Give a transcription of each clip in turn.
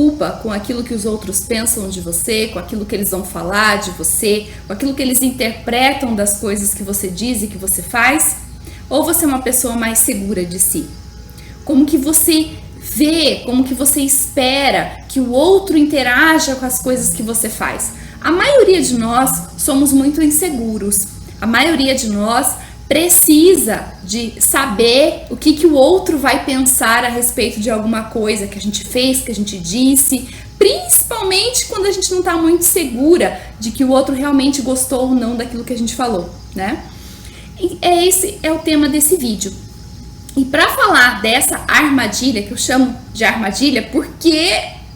preocupa com aquilo que os outros pensam de você, com aquilo que eles vão falar de você, com aquilo que eles interpretam das coisas que você diz e que você faz? Ou você é uma pessoa mais segura de si? Como que você vê, como que você espera que o outro interaja com as coisas que você faz? A maioria de nós somos muito inseguros. A maioria de nós precisa de saber o que o outro vai pensar a respeito de alguma coisa que a gente fez, que a gente disse, principalmente quando a gente não está muito segura de que o outro realmente gostou ou não daquilo que a gente falou, né? E esse é o tema desse vídeo. E para falar dessa armadilha, que eu chamo de armadilha, porque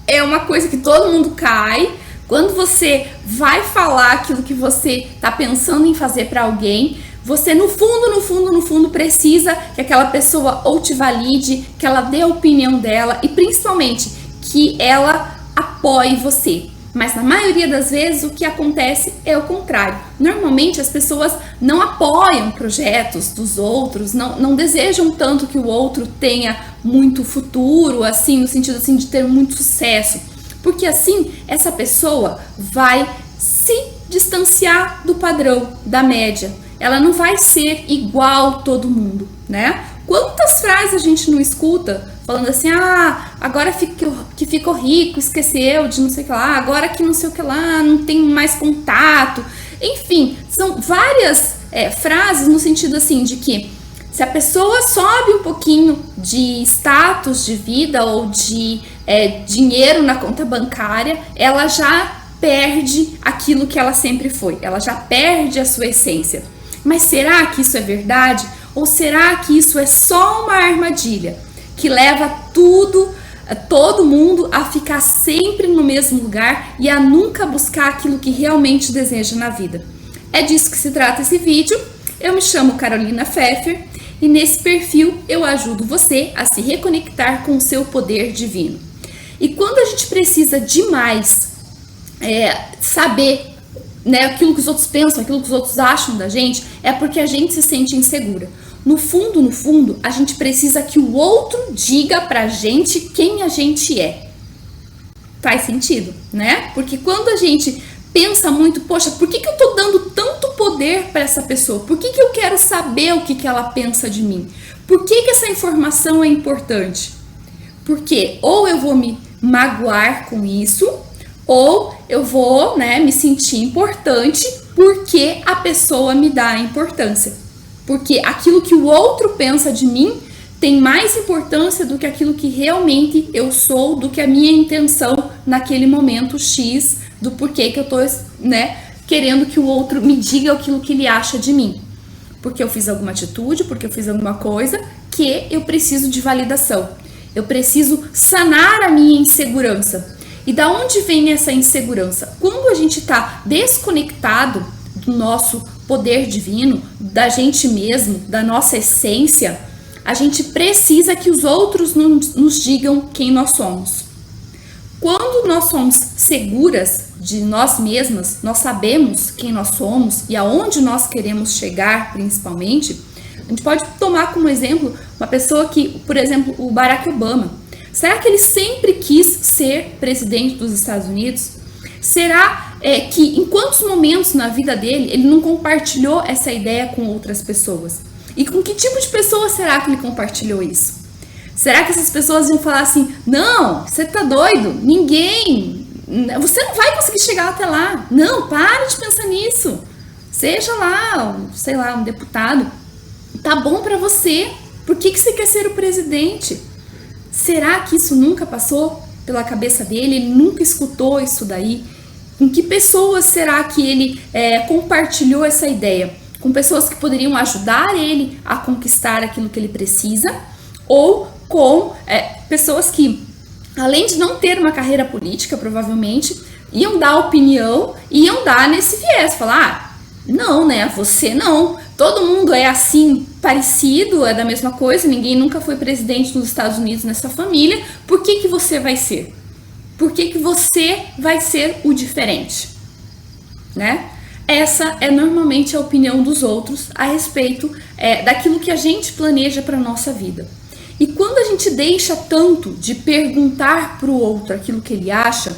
é uma coisa que todo mundo cai, quando você vai falar aquilo que você está pensando em fazer para alguém, você no fundo precisa que aquela pessoa ou te valide, que ela dê a opinião dela e principalmente que ela apoie você. Mas na maioria das vezes o que acontece é o contrário. Normalmente as pessoas não apoiam projetos dos outros, não desejam tanto que o outro tenha muito futuro, assim, no sentido assim, de ter muito sucesso. Porque assim, essa pessoa vai se distanciar do padrão, da média. Ela não vai ser igual todo mundo, né? Quantas frases a gente não escuta falando assim, agora que ficou rico, esqueceu de não sei o que lá, agora que não sei o que lá, não tem mais contato. Enfim, são várias frases no sentido assim de que se a pessoa sobe um pouquinho de status de vida ou de dinheiro na conta bancária, ela já perde aquilo que ela sempre foi, ela já perde a sua essência. Mas será que isso é verdade? Ou será que isso é só uma armadilha que leva todo mundo a ficar sempre no mesmo lugar e a nunca buscar aquilo que realmente deseja na vida? É disso que se trata esse vídeo. Eu me chamo Carolina Pfeffer e nesse perfil eu ajudo você a se reconectar com o seu poder divino. E quando a gente precisa demais saber, né, aquilo que os outros pensam, aquilo que os outros acham da gente, é porque a gente se sente insegura. No fundo, a gente precisa que o outro diga pra gente quem a gente é. Faz sentido, né? Porque quando a gente pensa muito, poxa, por que eu tô dando tanto poder para essa pessoa? Por que eu quero saber o que ela pensa de mim? Por que essa informação é importante? Porque ou eu vou me magoar com isso, ou eu vou, né, me sentir importante porque a pessoa me dá a importância. Porque aquilo que o outro pensa de mim tem mais importância do que aquilo que realmente eu sou, do que a minha intenção naquele momento X, do porquê que eu tô, né, querendo que o outro me diga aquilo que ele acha de mim. Porque eu fiz alguma atitude, porque eu fiz alguma coisa que eu preciso de validação. Eu preciso sanar a minha insegurança. E da onde vem essa insegurança? Quando a gente está desconectado do nosso poder divino, da gente mesmo, da nossa essência, a gente precisa que os outros nos digam quem nós somos. Quando nós somos seguras de nós mesmas, nós sabemos quem nós somos e aonde nós queremos chegar, principalmente. A gente pode tomar como exemplo uma pessoa que, por exemplo, o Barack Obama. Será que ele sempre quis ser presidente dos Estados Unidos? Será que em quantos momentos na vida dele ele não compartilhou essa ideia com outras pessoas? E com que tipo de pessoa será que ele compartilhou isso? Será que essas pessoas iam falar assim, não, você tá doido, ninguém, você não vai conseguir chegar até lá. Não, para de pensar nisso. Seja lá, sei lá, um deputado. Tá bom pra você. Por que você quer ser o presidente? Será que isso nunca passou pela cabeça dele? Ele nunca escutou isso daí? Com que pessoas será que ele compartilhou essa ideia? Com pessoas que poderiam ajudar ele a conquistar aquilo que ele precisa? Ou com pessoas que, além de não ter uma carreira política, provavelmente, iam dar opinião, iam dar nesse viés, falar, não, né, você não, todo mundo é assim, parecido, é da mesma coisa, ninguém nunca foi presidente nos Estados Unidos nessa família, por que você vai ser? Por que você vai ser o diferente? Né? Essa é normalmente a opinião dos outros a respeito daquilo que a gente planeja para a nossa vida. E quando a gente deixa tanto de perguntar para o outro aquilo que ele acha,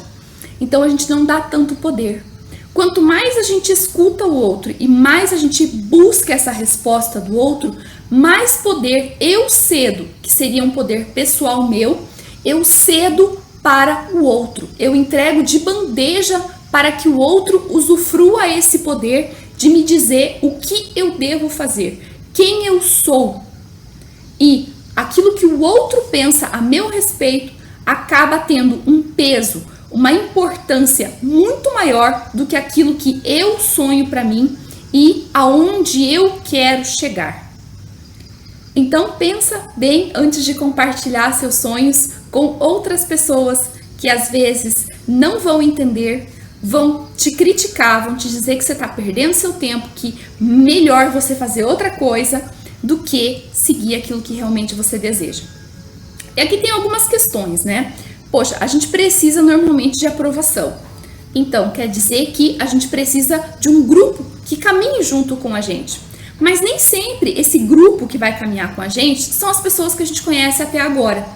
então a gente não dá tanto poder. Quanto mais a gente escuta o outro e mais a gente busca essa resposta do outro, mais poder eu cedo, que seria um poder pessoal meu, eu cedo para o outro. Eu entrego de bandeja para que o outro usufrua esse poder de me dizer o que eu devo fazer, quem eu sou. E aquilo que o outro pensa a meu respeito acaba tendo um peso, uma importância muito maior do que aquilo que eu sonho para mim e aonde eu quero chegar. Então pensa bem antes de compartilhar seus sonhos com outras pessoas que às vezes não vão entender, vão te criticar, vão te dizer que você está perdendo seu tempo, que melhor você fazer outra coisa do que seguir aquilo que realmente você deseja. E aqui tem algumas questões, né? Poxa, a gente precisa normalmente de aprovação. Então, quer dizer que a gente precisa de um grupo que caminhe junto com a gente. Mas nem sempre esse grupo que vai caminhar com a gente são as pessoas que a gente conhece até agora.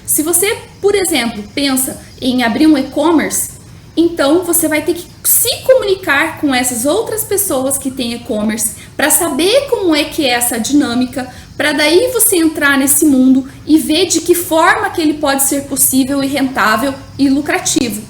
Se você, por exemplo, pensa em abrir um e-commerce, então você vai ter que se comunicar com essas outras pessoas que têm e-commerce para saber como é que é essa dinâmica, para daí você entrar nesse mundo e ver de que forma que ele pode ser possível e rentável e lucrativo.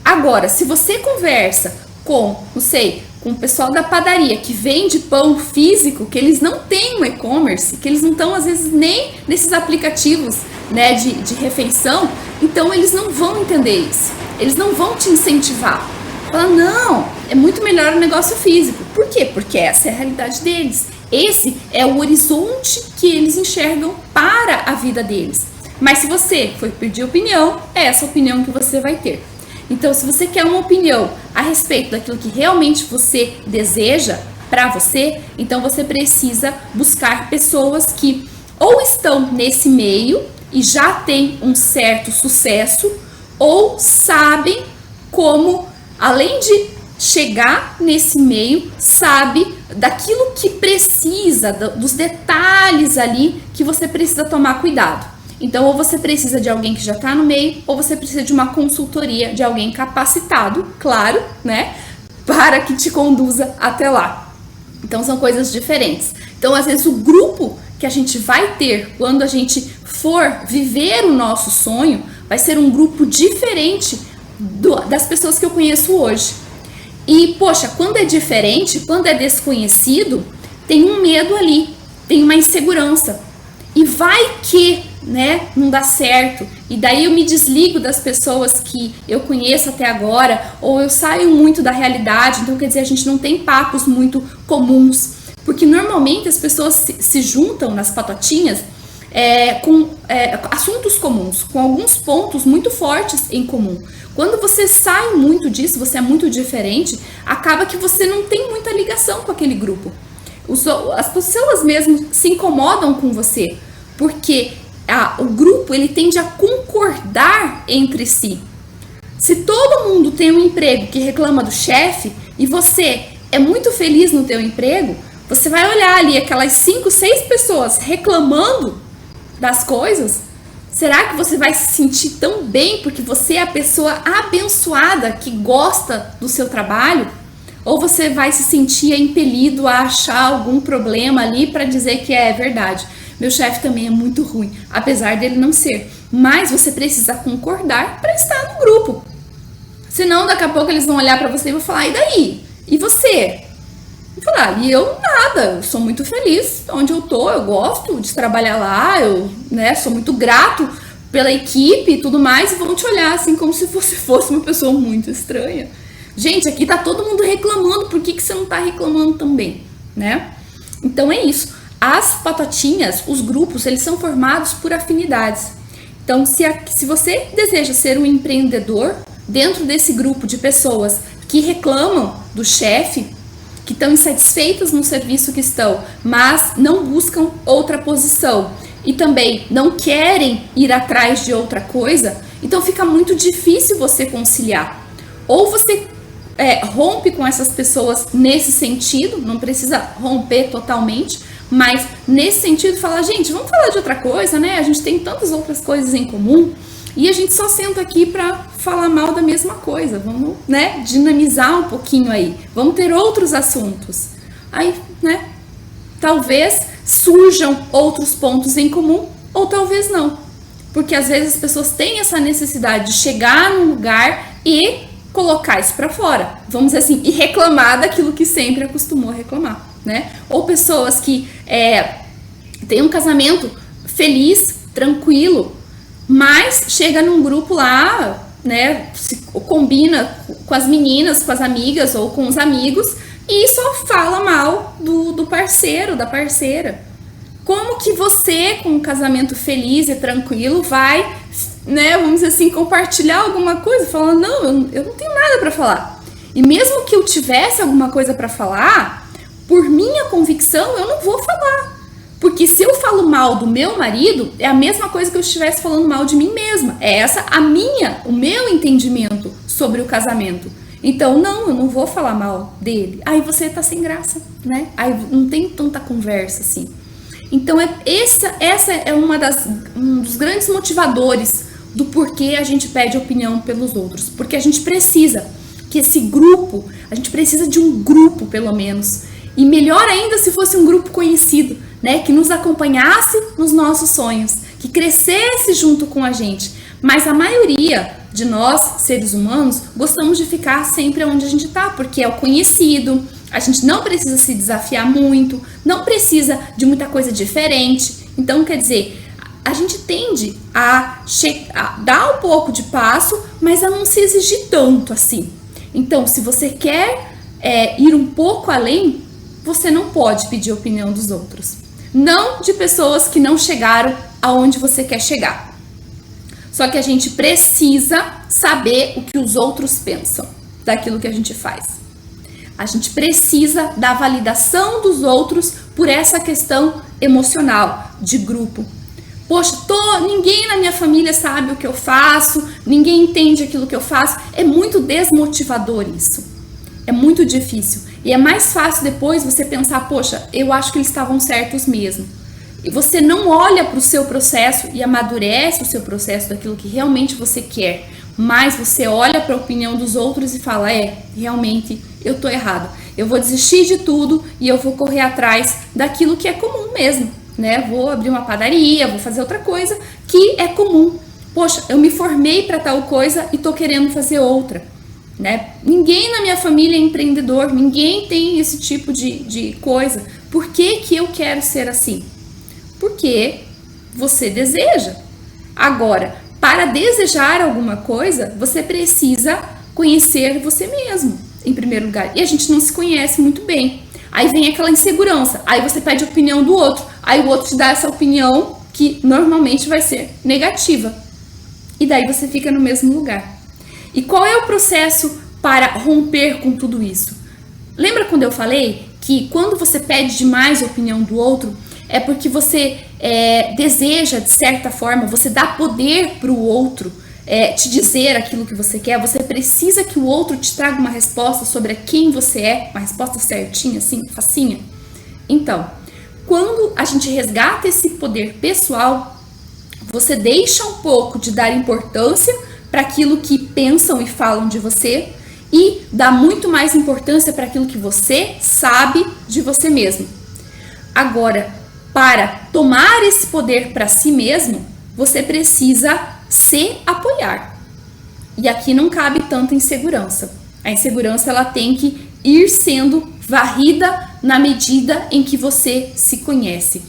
Agora, se você conversa com, não sei, com o pessoal da padaria que vende pão físico, que eles não têm um e-commerce, que eles não estão às vezes nem nesses aplicativos, né, de refeição, então eles não vão entender isso. Eles não vão te incentivar. Fala, não, é muito melhor o negócio físico. Por quê? Porque essa é a realidade deles. Esse é o horizonte que eles enxergam para a vida deles. Mas se você for pedir opinião, é essa opinião que você vai ter. Então, se você quer uma opinião a respeito daquilo que realmente você deseja para você, então você precisa buscar pessoas que ou estão nesse meio e já têm um certo sucesso, ou sabem como, além de chegar nesse meio, sabe daquilo que precisa, dos detalhes ali que você precisa tomar cuidado. Então, ou você precisa de alguém que já está no meio, ou você precisa de uma consultoria, de alguém capacitado, claro, né, para que te conduza até lá. Então, são coisas diferentes. Então, às vezes, o grupo que a gente vai ter quando a gente for viver o nosso sonho vai ser um grupo diferente das pessoas que eu conheço hoje. E, poxa, quando é diferente, quando é desconhecido, tem um medo ali, tem uma insegurança. E vai que, né, não dá certo. E daí eu me desligo das pessoas que eu conheço até agora, ou eu saio muito da realidade. Então, quer dizer, a gente não tem papos muito comuns. Porque normalmente as pessoas se juntam nas patotinhas com assuntos comuns, com alguns pontos muito fortes em comum. Quando você sai muito disso, você é muito diferente, acaba que você não tem muita ligação com aquele grupo. As pessoas mesmo se incomodam com você, porque o grupo ele tende a concordar entre si. Se todo mundo tem um emprego que reclama do chefe e você é muito feliz no teu emprego, você vai olhar ali aquelas 5, 6 pessoas reclamando das coisas. Será que você vai se sentir tão bem porque você é a pessoa abençoada que gosta do seu trabalho? Ou você vai se sentir impelido a achar algum problema ali para dizer que é verdade? Meu chefe também é muito ruim, apesar dele não ser. Mas você precisa concordar para estar no grupo. Senão, daqui a pouco eles vão olhar para você e vão falar, e daí? E você? E falar, e eu nada, eu sou muito feliz onde eu tô, eu gosto de trabalhar lá, eu, né, sou muito grato pela equipe e tudo mais, e vão te olhar assim como se você fosse uma pessoa muito estranha. Gente, aqui tá todo mundo reclamando, por que você não tá reclamando também, né? Então é isso. As patotinhas, os grupos, eles são formados por afinidades. Então, se você deseja ser um empreendedor dentro desse grupo de pessoas que reclamam do chefe, que estão insatisfeitas no serviço que estão, mas não buscam outra posição e também não querem ir atrás de outra coisa, então fica muito difícil você conciliar. Ou você rompe com essas pessoas nesse sentido, não precisa romper totalmente, Mas nesse sentido, falar, gente, vamos falar de outra coisa, né? A gente tem tantas outras coisas em comum e a gente só senta aqui para falar mal da mesma coisa. Vamos, né, dinamizar um pouquinho aí. Vamos ter outros assuntos. Aí, né, talvez surjam outros pontos em comum ou talvez não. Porque às vezes as pessoas têm essa necessidade de chegar num lugar e colocar isso para fora, vamos dizer assim, e reclamar daquilo que sempre acostumou a reclamar, né? Ou pessoas que têm um casamento feliz, tranquilo, mas chega num grupo lá, né, se combina com as meninas, com as amigas ou com os amigos e só fala mal do parceiro, da parceira. Como que você, com um casamento feliz e tranquilo, vai, né, vamos dizer assim, compartilhar alguma coisa, falando, não, eu não tenho nada para falar. E mesmo que eu tivesse alguma coisa para falar, por minha convicção, eu não vou falar. Porque se eu falo mal do meu marido, é a mesma coisa que eu estivesse falando mal de mim mesma. É essa o meu entendimento sobre o casamento. Então, não, eu não vou falar mal dele. Aí você tá sem graça, né? Aí não tem tanta conversa assim. Então, essa é um dos grandes motivadores do porquê a gente pede opinião pelos outros. Porque a gente precisa que esse grupo, a gente precisa de um grupo, pelo menos. E melhor ainda se fosse um grupo conhecido, né? Que nos acompanhasse nos nossos sonhos, que crescesse junto com a gente. Mas a maioria de nós, seres humanos, gostamos de ficar sempre onde a gente está, porque é o conhecido. A gente não precisa se desafiar muito, não precisa de muita coisa diferente. Então, quer dizer, a gente tende a dar um pouco de passo, mas a não se exigir tanto assim. Então, se você quer ir um pouco além, você não pode pedir a opinião dos outros. Não de pessoas que não chegaram aonde você quer chegar. Só que a gente precisa saber o que os outros pensam daquilo que a gente faz. A gente precisa da validação dos outros por essa questão emocional, de grupo. Poxa, ninguém na minha família sabe o que eu faço, ninguém entende aquilo que eu faço. É muito desmotivador isso. É muito difícil. E é mais fácil depois você pensar, poxa, eu acho que eles estavam certos mesmo. E você não olha para o seu processo e amadurece o seu processo daquilo que realmente você quer. Mas você olha para a opinião dos outros e fala, realmente eu tô errado. Eu vou desistir de tudo e eu vou correr atrás daquilo que é comum mesmo, né? Vou abrir uma padaria, vou fazer outra coisa que é comum. Poxa, eu me formei para tal coisa e tô querendo fazer outra, né? Ninguém na minha família é empreendedor, ninguém tem esse tipo de coisa. Por que que eu quero ser assim? Porque você deseja. Agora, para desejar alguma coisa, você precisa conhecer você mesmo, em primeiro lugar. E a gente não se conhece muito bem. Aí vem aquela insegurança. Aí você pede a opinião do outro. Aí o outro te dá essa opinião que normalmente vai ser negativa. E daí você fica no mesmo lugar. E qual é o processo para romper com tudo isso? Lembra quando eu falei que quando você pede demais a opinião do outro, é porque você deseja, de certa forma, você dá poder para o outro te dizer aquilo que você quer. Você precisa que o outro te traga uma resposta sobre quem você é, uma resposta certinha, assim, facinha. Então, quando a gente resgata esse poder pessoal, você deixa um pouco de dar importância para aquilo que pensam e falam de você e dá muito mais importância para aquilo que você sabe de você mesmo. Agora, para tomar esse poder para si mesmo, você precisa se apoiar. E aqui não cabe tanta insegurança. A insegurança ela tem que ir sendo varrida na medida em que você se conhece.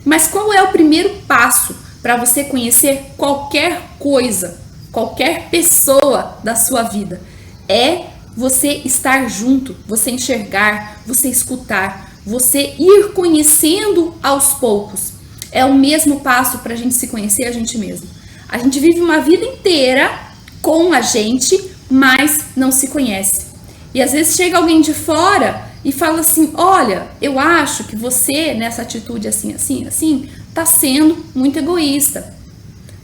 Mas qual é o primeiro passo para você conhecer qualquer coisa, qualquer pessoa da sua vida? É você estar junto, você enxergar, você escutar, você ir conhecendo aos poucos. É o mesmo passo para a gente se conhecer a gente mesmo. A gente vive uma vida inteira com a gente, mas não se conhece. E às vezes chega alguém de fora e fala assim, olha, eu acho que você, nessa atitude assim, assim, assim, tá sendo muito egoísta.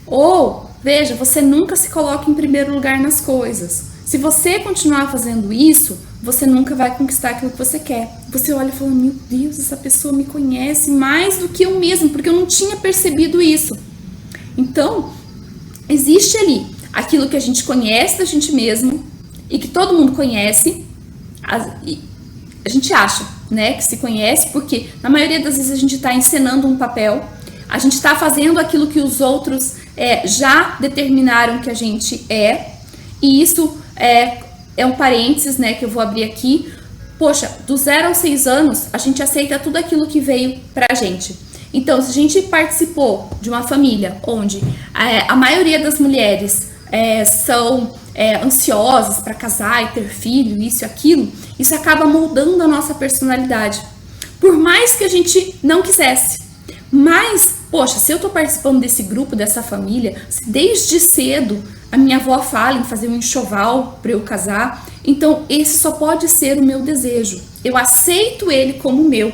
Ou, veja, você nunca se coloca em primeiro lugar nas coisas. Se você continuar fazendo isso, você nunca vai conquistar aquilo que você quer. Você olha e fala, meu Deus, essa pessoa me conhece mais do que eu mesmo, porque eu não tinha percebido isso. Então, existe ali aquilo que a gente conhece da gente mesmo e que todo mundo conhece. A gente acha, né, que se conhece, porque na maioria das vezes a gente está encenando um papel, a gente está fazendo aquilo que os outros já determinaram que a gente é, e isso é um parênteses, né, que eu vou abrir aqui. Poxa, do 0 aos 6 anos, a gente aceita tudo aquilo que veio pra gente. Então, se a gente participou de uma família onde a maioria das mulheres são ansiosas para casar e ter filho, isso e aquilo, isso acaba moldando a nossa personalidade. Por mais que a gente não quisesse. Mas, poxa, se eu tô participando desse grupo, dessa família, se desde cedo a minha avó fala em fazer um enxoval para eu casar, então esse só pode ser o meu desejo. Eu aceito ele como meu.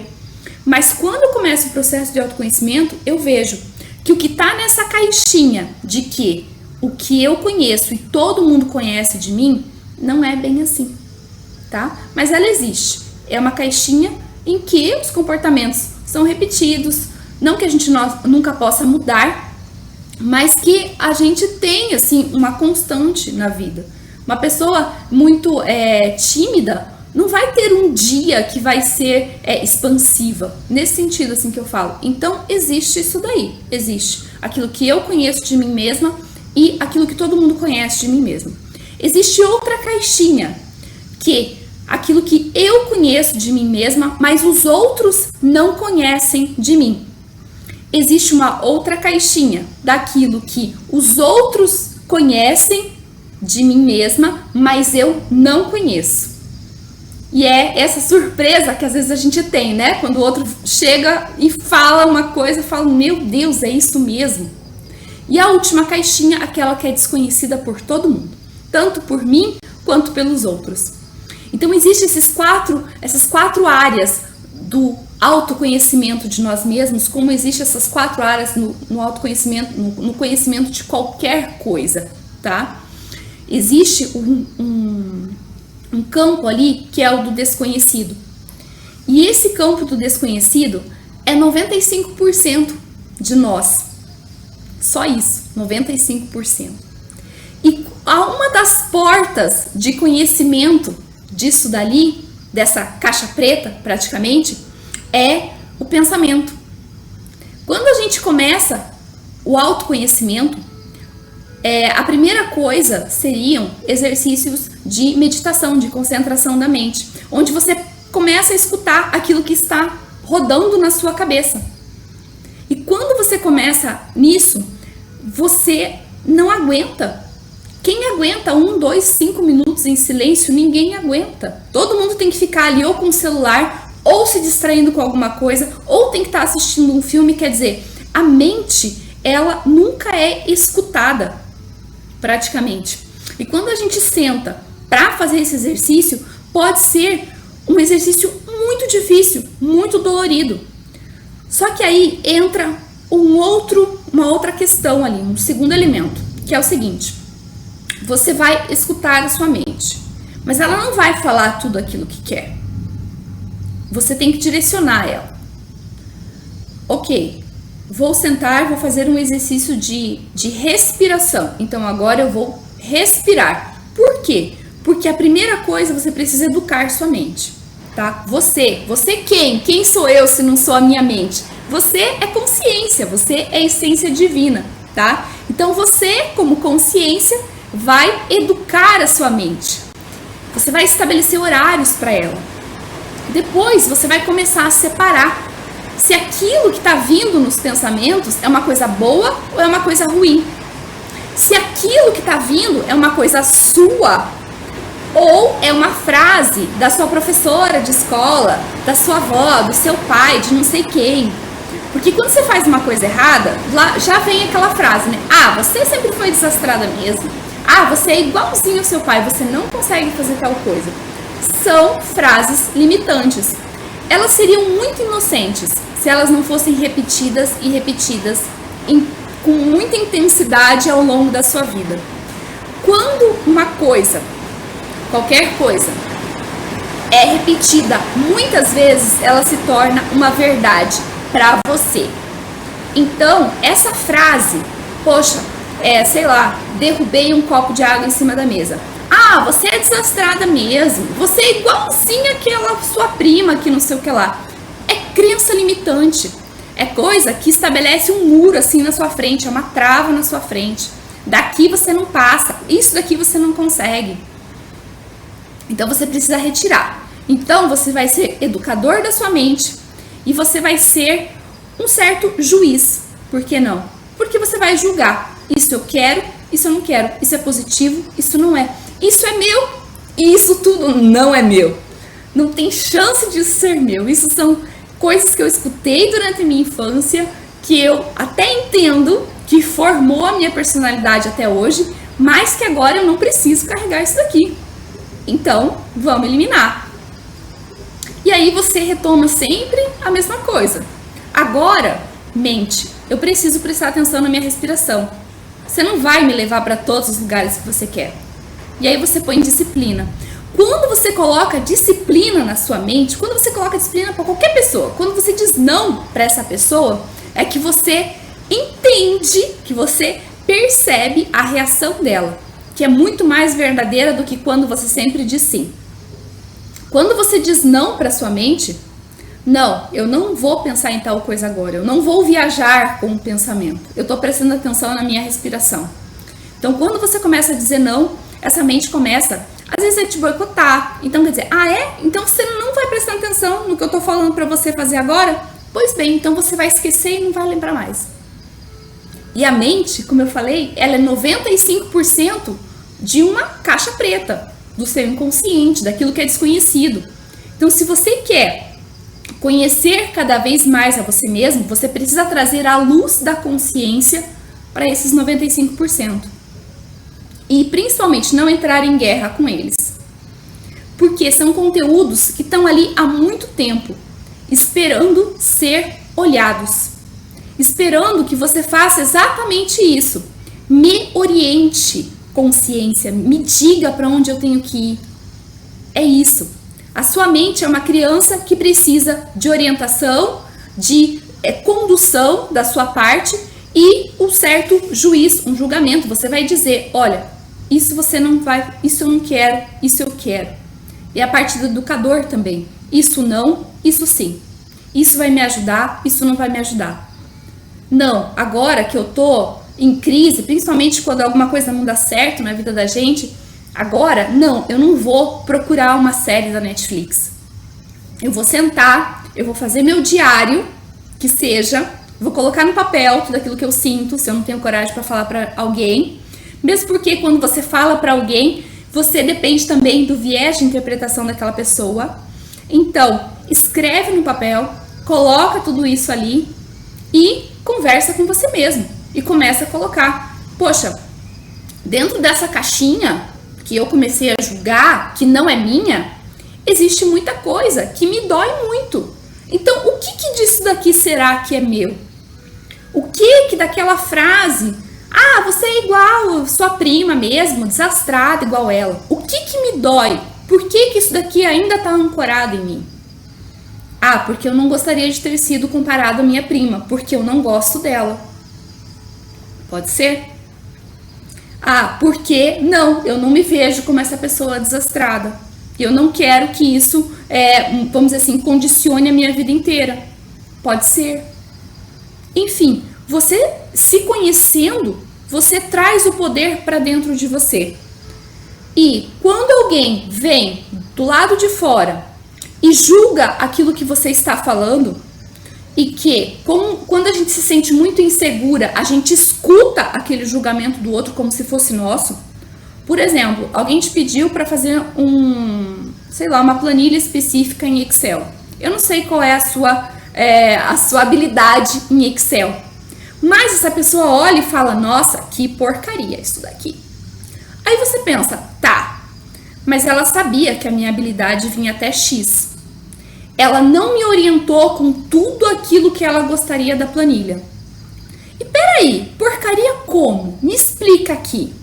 Mas quando eu começo o processo de autoconhecimento, eu vejo que o que está nessa caixinha de que o que eu conheço e todo mundo conhece de mim, não é bem assim, tá? Mas ela existe. É uma caixinha em que os comportamentos são repetidos, não que a gente nunca possa mudar, mas que a gente tem, assim, uma constante na vida. Uma pessoa muito tímida não vai ter um dia que vai ser expansiva, nesse sentido assim que eu falo. Então, existe isso daí, existe aquilo que eu conheço de mim mesma e aquilo que todo mundo conhece de mim mesma. Existe outra caixinha, que aquilo que eu conheço de mim mesma, mas os outros não conhecem de mim. Existe uma outra caixinha daquilo que os outros conhecem de mim mesma, mas eu não conheço. E é essa surpresa que às vezes a gente tem, né? Quando o outro chega e fala uma coisa, eu falo, meu Deus, é isso mesmo. E a última caixinha, aquela que é desconhecida por todo mundo, tanto por mim quanto pelos outros. Então existem essas quatro áreas do autoconhecimento de nós mesmos, como existem essas 4 áreas no autoconhecimento, no conhecimento de qualquer coisa, tá? Existe um campo ali que é o do desconhecido. E esse campo do desconhecido é 95% de nós. Só isso, 95%. E uma das portas de conhecimento disso dali, dessa caixa preta praticamente, é o pensamento. Quando a gente começa o autoconhecimento, a primeira coisa seriam exercícios de meditação, de concentração da mente, onde você começa a escutar aquilo que está rodando na sua cabeça. E quando você começa nisso, você não aguenta. Quem aguenta 1, 2, 5 minutos em silêncio, ninguém aguenta. Todo mundo tem que ficar ali ou com o celular, ou se distraindo com alguma coisa, ou tem que estar assistindo um filme. Quer dizer, a mente, ela nunca é escutada, praticamente. E quando a gente senta para fazer esse exercício, pode ser um exercício muito difícil, muito dolorido. Só que aí entra uma outra questão ali, um segundo elemento, que é o seguinte: você vai escutar a sua mente, mas ela não vai falar tudo aquilo que quer. Você tem que direcionar ela. Ok, vou sentar, vou fazer um exercício de respiração. Então agora eu vou respirar. Por quê? Porque a primeira coisa, você precisa educar sua mente, tá? Você quem? Quem sou eu se não sou a minha mente? Você é consciência, você é essência divina, tá? Então você, como consciência, vai educar a sua mente. Você vai estabelecer horários para ela. Depois você vai começar a separar se aquilo que está vindo nos pensamentos é uma coisa boa ou é uma coisa ruim. Se aquilo que está vindo é uma coisa sua ou é uma frase da sua professora de escola, da sua avó, do seu pai, de não sei quem. Porque quando você faz uma coisa errada, lá já vem aquela frase, né? Ah, você sempre foi desastrada mesmo. Ah, você é igualzinho ao seu pai, você não consegue fazer tal coisa. São frases limitantes. Elas seriam muito inocentes se elas não fossem repetidas e repetidas com muita intensidade ao longo da sua vida. Quando uma coisa qualquer coisa é repetida muitas vezes, ela se torna uma verdade para você. Então, essa frase, poxa, sei lá, derrubei um copo de água em cima da mesa. Ah, você é desastrada mesmo. Você é igualzinha aquela sua prima que não sei o que lá. É crença limitante. É coisa que estabelece um muro assim na sua frente, é uma trava na sua frente. Daqui você não passa, isso daqui você não consegue. Então você precisa retirar. Então você vai ser educador da sua mente e você vai ser um certo juiz. Por que não? Porque você vai julgar. Isso eu quero, isso eu não quero. Isso é positivo, isso não é. Isso é meu e isso tudo não é meu. Não tem chance disso ser meu. Isso são coisas que eu escutei durante a minha infância, que eu até entendo que formou a minha personalidade até hoje, mas que agora eu não preciso carregar isso daqui. Então, vamos eliminar. E aí você retoma sempre a mesma coisa. Agora, mente, eu preciso prestar atenção na minha respiração. Você não vai me levar para todos os lugares que você quer. E aí você põe disciplina. Quando você coloca disciplina na sua mente, quando você coloca disciplina para qualquer pessoa, quando você diz não para essa pessoa, é que você entende, que você percebe a reação dela, que é muito mais verdadeira do que quando você sempre diz sim. Quando você diz não para sua mente, não, eu não vou pensar em tal coisa agora, eu não vou viajar com o pensamento, eu estou prestando atenção na minha respiração. Então, quando você começa a dizer não, essa mente começa, às vezes, a te boicotar. Então, quer dizer, então você não vai prestar atenção no que eu estou falando para você fazer agora? Pois bem, então você vai esquecer e não vai lembrar mais. E a mente, como eu falei, ela é 95% de uma caixa preta, do seu inconsciente, daquilo que é desconhecido. Então, se você quer conhecer cada vez mais a você mesmo, você precisa trazer a luz da consciência para esses 95%. E principalmente não entrar em guerra com eles. Porque são conteúdos que estão ali há muito tempo, esperando ser olhados. Esperando que você faça exatamente isso. Me oriente, consciência, me diga para onde eu tenho que ir. É isso. A sua mente é uma criança que precisa de orientação, de condução da sua parte e um certo juiz, um julgamento. Você vai dizer, olha, isso você não vai, isso eu não quero, isso eu quero. E a parte do educador também. Isso não, isso sim. Isso vai me ajudar, isso não vai me ajudar. Não, agora que eu tô em crise, principalmente quando alguma coisa não dá certo na vida da gente, agora, não, eu não vou procurar uma série da Netflix. Eu vou sentar, eu vou fazer meu diário, que seja, vou colocar no papel tudo aquilo que eu sinto, se eu não tenho coragem para falar para alguém. Mesmo porque quando você fala para alguém, você depende também do viés de interpretação daquela pessoa. Então, escreve no papel, coloca tudo isso ali e conversa com você mesmo. E começa a colocar, poxa, dentro dessa caixinha que eu comecei a julgar, que não é minha, existe muita coisa que me dói muito. Então, o que disso daqui será que é meu? O que daquela frase... você é igual sua prima mesmo, desastrada igual ela. O que me dói? Por que isso daqui ainda está ancorado em mim? Porque eu não gostaria de ter sido comparado à minha prima, porque eu não gosto dela. Pode ser? Porque não, eu não me vejo como essa pessoa desastrada. Eu não quero que isso, vamos dizer assim, condicione a minha vida inteira. Pode ser. Enfim, você se conhecendo, você traz o poder para dentro de você. E quando alguém vem do lado de fora e julga aquilo que você está falando, e que quando a gente se sente muito insegura, a gente escuta aquele julgamento do outro como se fosse nosso. Por exemplo, alguém te pediu para fazer uma planilha específica em Excel. Eu não sei qual é a sua habilidade em Excel. Mas essa pessoa olha e fala, nossa, que porcaria isso daqui. Aí você pensa, mas ela sabia que a minha habilidade vinha até X. Ela não me orientou com tudo aquilo que ela gostaria da planilha. E peraí, porcaria como? Me explica aqui.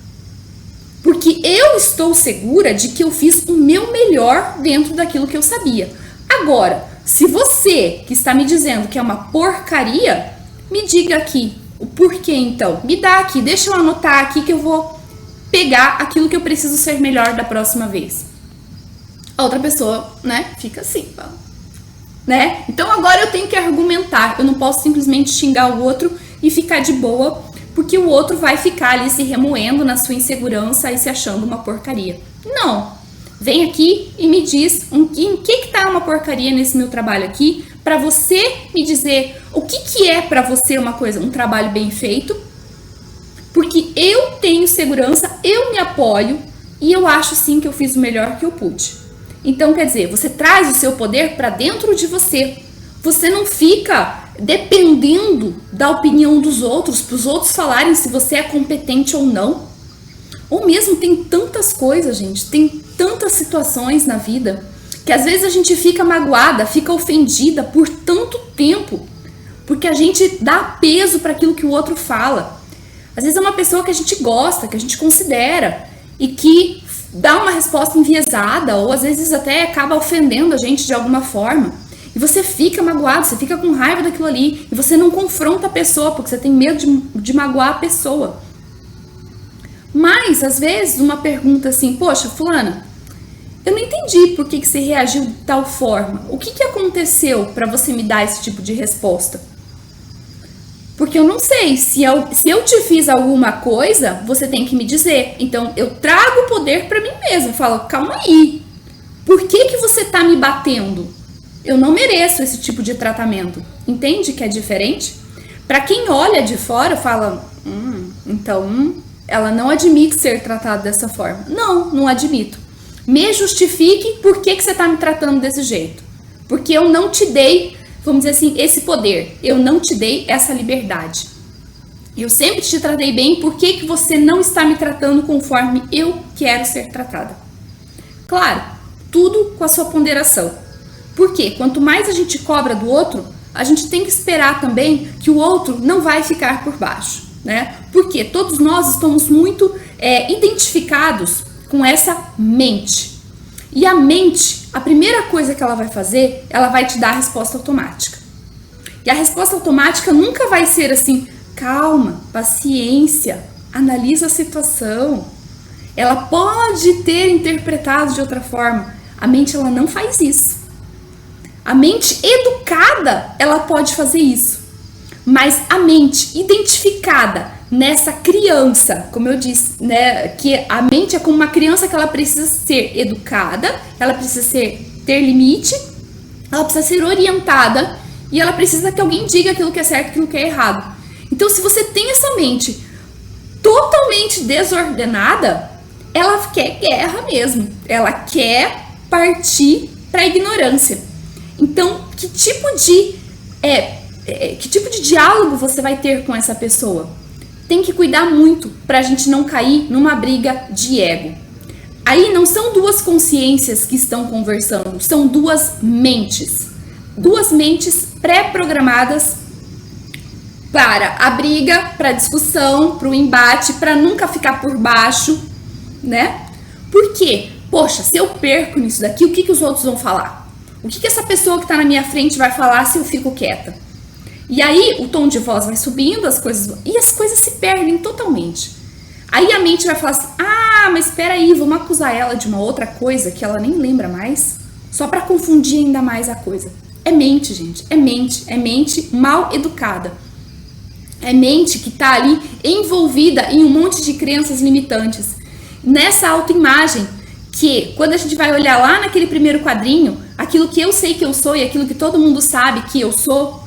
Porque eu estou segura de que eu fiz o meu melhor dentro daquilo que eu sabia. Agora, se você que está me dizendo que é uma porcaria, me diga aqui o porquê então. Me dá aqui, deixa eu anotar aqui que eu vou pegar aquilo que eu preciso ser melhor da próxima vez. A outra pessoa, né, fica assim, né? Então agora eu tenho que argumentar, eu não posso simplesmente xingar o outro e ficar de boa, porque o outro vai ficar ali se remoendo na sua insegurança e se achando uma porcaria. Não, vem aqui e me diz em que tá uma porcaria nesse meu trabalho aqui, para você me dizer o que é para você uma coisa, um trabalho bem feito, porque eu tenho segurança, eu me apoio e eu acho sim que eu fiz o melhor que eu pude. Então, quer dizer, você traz o seu poder para dentro de você. Você não fica dependendo da opinião dos outros, para os outros falarem se você é competente ou não. Ou mesmo tem tantas coisas, gente, tem tantas situações na vida, que às vezes a gente fica magoada, fica ofendida por tanto tempo, porque a gente dá peso para aquilo que o outro fala. Às vezes é uma pessoa que a gente gosta, que a gente considera, e que dá uma resposta enviesada, ou às vezes até acaba ofendendo a gente de alguma forma. E você fica magoado, você fica com raiva daquilo ali, e você não confronta a pessoa, porque você tem medo de magoar a pessoa. Mas, às vezes, uma pergunta assim, poxa, fulana, eu não entendi por que você reagiu de tal forma. O que aconteceu para você me dar esse tipo de resposta? Porque eu não sei, se eu te fiz alguma coisa, você tem que me dizer. Então, eu trago o poder para mim mesma. Eu falo, calma aí, por que você tá me batendo? Eu não mereço esse tipo de tratamento. Entende que é diferente? Para quem olha de fora, fala, então ela não admite ser tratada dessa forma. Não, não admito. Me justifique por que você tá me tratando desse jeito. Porque eu não te dei, vamos dizer assim, esse poder. Eu não te dei essa liberdade. Eu sempre te tratei bem, por que você não está me tratando conforme eu quero ser tratada? Claro, tudo com a sua ponderação. Porque quanto mais a gente cobra do outro, a gente tem que esperar também que o outro não vai ficar por baixo, né? Porque todos nós estamos muito identificados com essa mente. E a mente, a primeira coisa que ela vai fazer, ela vai te dar a resposta automática. E a resposta automática nunca vai ser assim, calma, paciência, analisa a situação. Ela pode ter interpretado de outra forma. A mente, ela não faz isso. A mente educada, ela pode fazer isso. Mas a mente identificada nessa criança, como eu disse, né, que a mente é como uma criança que ela precisa ser educada, ela precisa ter limite, ela precisa ser orientada e ela precisa que alguém diga aquilo que é certo e aquilo que é errado. Então, se você tem essa mente totalmente desordenada, ela quer guerra mesmo, ela quer partir para a ignorância. Então, que tipo de diálogo você vai ter com essa pessoa? Tem que cuidar muito para a gente não cair numa briga de ego. Aí não são duas consciências que estão conversando, são duas mentes. Duas mentes pré-programadas para a briga, para a discussão, para o embate, para nunca ficar por baixo, né? Por quê? Poxa, se eu perco nisso daqui, o que os outros vão falar? O que essa pessoa que está na minha frente vai falar se eu fico quieta? E aí o tom de voz vai subindo, as coisas se perdem totalmente. Aí a mente vai falar assim, mas espera aí, vamos acusar ela de uma outra coisa que ela nem lembra mais, só para confundir ainda mais a coisa. É mente, gente, é mente mal educada. É mente que está ali envolvida em um monte de crenças limitantes. Nessa autoimagem, que quando a gente vai olhar lá naquele primeiro quadrinho, aquilo que eu sei que eu sou e aquilo que todo mundo sabe que eu sou,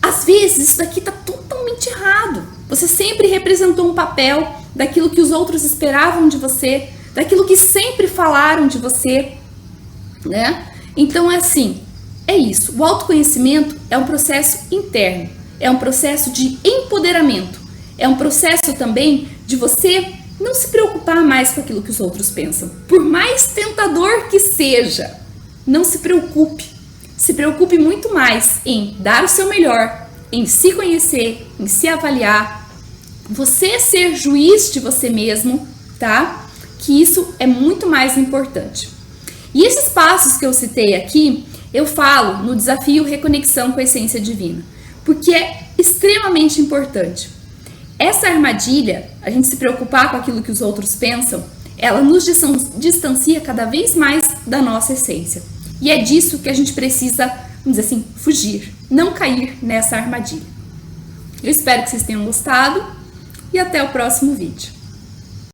às vezes isso daqui tá totalmente errado. Você sempre representou um papel daquilo que os outros esperavam de você, daquilo que sempre falaram de você, né? Então é assim, é isso. O autoconhecimento é um processo interno, é um processo de empoderamento, é um processo também de você não se preocupar mais com aquilo que os outros pensam. Por mais tentador que seja, não se preocupe. Se preocupe muito mais em dar o seu melhor, em se conhecer, em se avaliar, você ser juiz de você mesmo, tá? que isso é muito mais importante. E esses passos que eu citei aqui, eu falo no desafio Reconexão com a Essência Divina, porque é extremamente importante. Essa armadilha, a gente se preocupar com aquilo que os outros pensam, ela nos distancia cada vez mais da nossa essência. E é disso que a gente precisa, vamos dizer assim, fugir, não cair nessa armadilha. Eu espero que vocês tenham gostado e até o próximo vídeo.